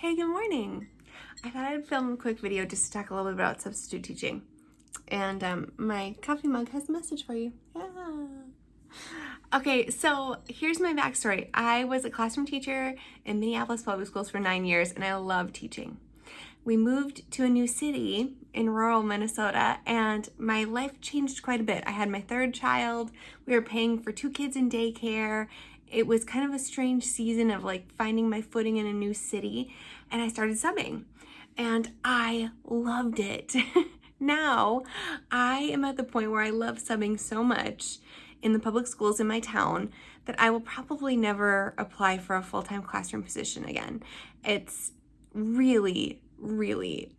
Hey, good morning. I thought I'd film a quick video just to talk a little bit about substitute teaching. And my coffee mug has a message for you. Yeah. Okay, so here's my backstory. I was a classroom teacher in Minneapolis Public Schools for 9 years, and I love teaching. We moved to a new city in rural Minnesota, and my life changed quite a bit. I had my third child. We were paying for 2 kids in daycare. It was kind of a strange season of like finding my footing in a new city, and I started subbing, and I loved it. Now, I am at the point where I love subbing so much in the public schools in my town that I will probably never apply for a full-time classroom position again. It's really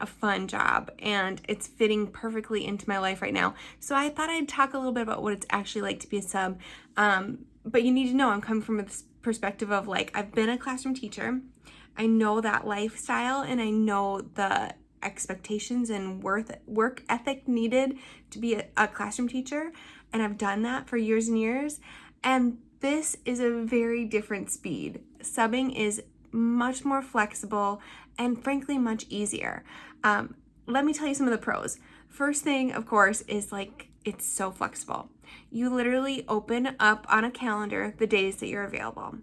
a fun job, and it's fitting perfectly into my life right now. So I thought I'd talk a little bit about what it's actually like to be a sub. But you need to know I'm coming from a perspective of like, I've been a classroom teacher. I know that lifestyle, and I know the expectations and work ethic needed to be a classroom teacher. And I've done that for years and years. And this is a very different speed. Subbing is much more flexible and frankly much easier. Let me tell you some of the pros. First thing, of course, is like it's so flexible. You literally open up on a calendar the days that you're available.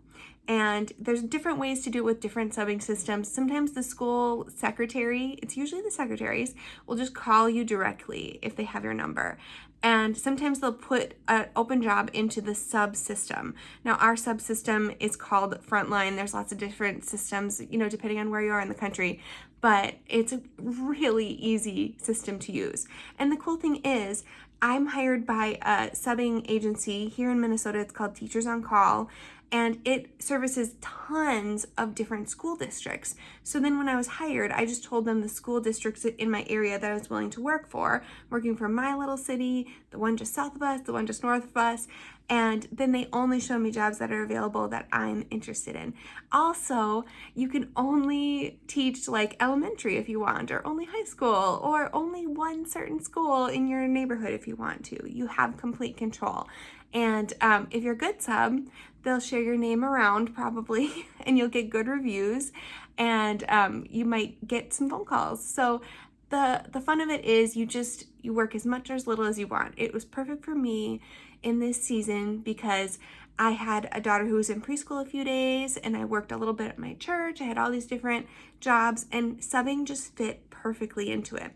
And there's different ways to do it with different subbing systems. Sometimes the school secretary, it's usually the secretaries, will just call you directly if they have your number. And sometimes they'll put an open job into the sub system. Now, our sub system is called Frontline. There's lots of different systems, depending on where you are in the country, but it's a really easy system to use. And the cool thing is, I'm hired by a subbing agency here in Minnesota. It's called Teachers on Call, and it services tons of different school districts. So then when I was hired, I just told them the school districts in my area that I was willing to work for, working for my little city, the one just south of us, the one just north of us, and then they only show me jobs that are available that I'm interested in. Also, you can only teach like elementary if you want, or only high school, or only one certain school in your neighborhood if you want to. You have complete control. And if you're a good sub, they'll share your name around probably, and you'll get good reviews, and you might get some phone calls. So the fun of it is you work as much or as little as you want. It was perfect for me in this season because I had a daughter who was in preschool a few days, and I worked a little bit at my church. I had all these different jobs, and subbing just fit perfectly into it.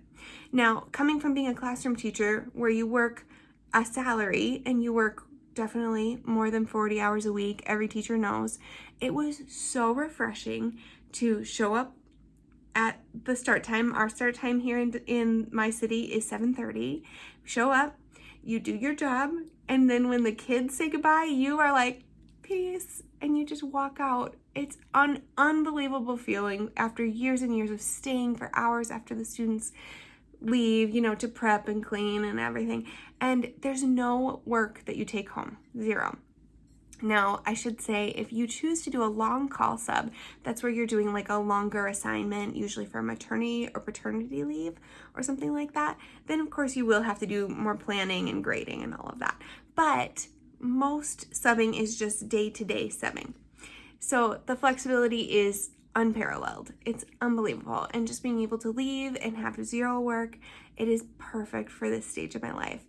Now, coming from being a classroom teacher where you work a salary and you work definitely more than 40 hours a week, every teacher knows, it was so refreshing to show up at the start time. Our start time here in my city is 7:30. Show up, you do your job, and then when the kids say goodbye, you are like, peace, and you just walk out. It's an unbelievable feeling after years and years of staying for hours after the students leave, to prep and clean and everything. And there's no work that you take home, zero. Now, I should say, if you choose to do a long call sub, that's where you're doing like a longer assignment, usually for maternity or paternity leave or something like that, then of course you will have to do more planning and grading and all of that. But most subbing is just day-to-day subbing. So the flexibility is unparalleled. It's unbelievable. And just being able to leave and have zero work, it is perfect for this stage of my life.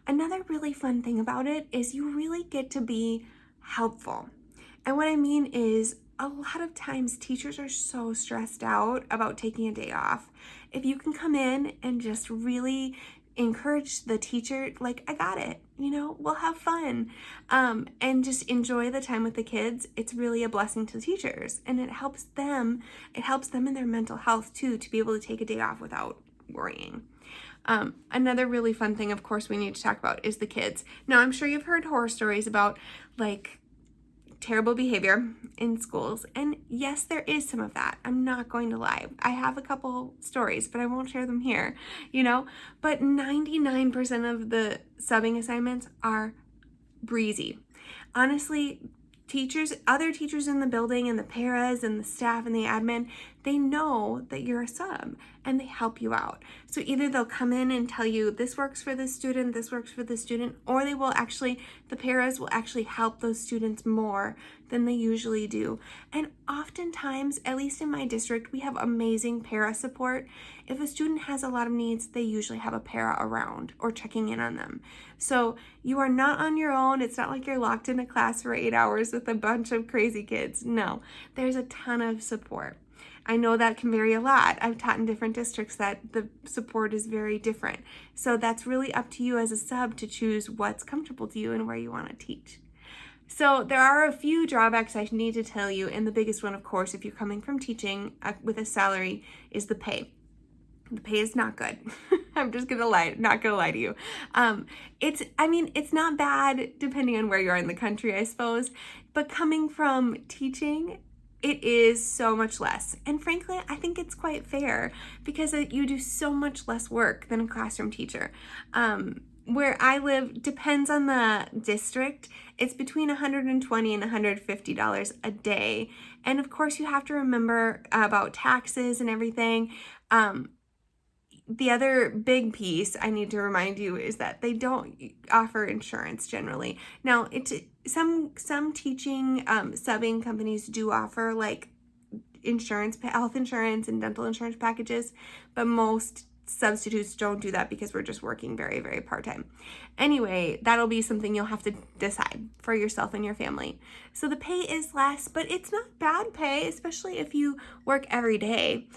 Another really fun thing about it is you really get to be helpful. And what I mean is, a lot of times teachers are so stressed out about taking a day off. If you can come in and just really encourage the teacher, like, I got it, we'll have fun, and just enjoy the time with the kids, it's really a blessing to the teachers, and it helps them in their mental health too, to be able to take a day off without worrying. Another really fun thing, of course, we need to talk about is the kids. Now, I'm sure you've heard horror stories about like terrible behavior in schools, and yes, there is some of that. I'm not going to lie. I have a couple stories, but I won't share them here, but 99% of the subbing assignments are breezy. Honestly, other teachers in the building, and the paras and the staff and the admin, they know that you're a sub and they help you out. So either they'll come in and tell you this works for this student, this works for this student, or the paras will actually help those students more than they usually do. And oftentimes, at least in my district, we have amazing para support. If a student has a lot of needs, they usually have a para around or checking in on them. So you are not on your own. It's not like you're locked in a class for 8 hours with a bunch of crazy kids. No, there's a ton of support. I know that can vary a lot. I've taught in different districts that the support is very different. So that's really up to you as a sub to choose what's comfortable to you and where you want to teach. So there are a few drawbacks I need to tell you, and the biggest one, of course, if you're coming from teaching with a salary, is the pay. The pay is not good. I'm just not gonna lie to you. It's not bad depending on where you are in the country, I suppose, but coming from teaching, it is so much less. And frankly, I think it's quite fair because you do so much less work than a classroom teacher. Where I live, depends on the district, it's between $120 and $150 a day. And of course, you have to remember about taxes and everything. The other big piece I need to remind you is that they don't offer insurance generally. Now, some teaching subbing companies do offer like insurance, health insurance and dental insurance packages, but most substitutes don't do that because we're just working very, very part-time. Anyway, that'll be something you'll have to decide for yourself and your family. So the pay is less, but it's not bad pay, especially if you work every day.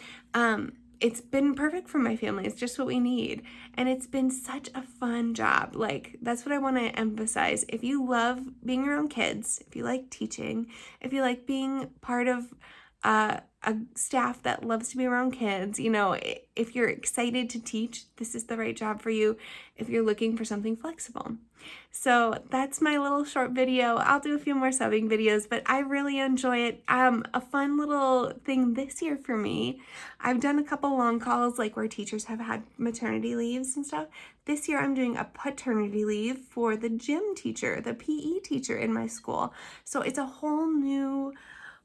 It's been perfect for my family. It's just what we need. And it's been such a fun job. Like, that's what I want to emphasize. If you love being around kids, if you like teaching, if you like being part of a staff that loves to be around kids, if you're excited to teach, this is the right job for you if you're looking for something flexible. So that's my little short video. I'll do a few more subbing videos, but I really enjoy it. A fun little thing this year for me, I've done a couple long calls like where teachers have had maternity leaves and stuff. This year I'm doing a paternity leave for the gym teacher, the PE teacher in my school. So it's a whole new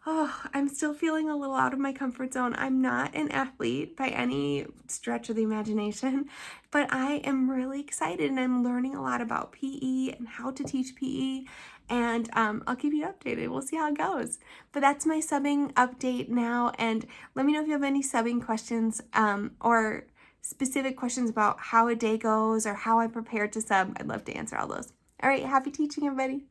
I'm still feeling a little out of my comfort zone. I'm not an athlete by any stretch of the imagination, but I am really excited and I'm learning a lot about PE and how to teach PE, and I'll keep you updated. We'll see how it goes. But that's my subbing update now, and let me know if you have any subbing questions or specific questions about how a day goes or how I prepare to sub. I'd love to answer all those. All right, happy teaching, everybody.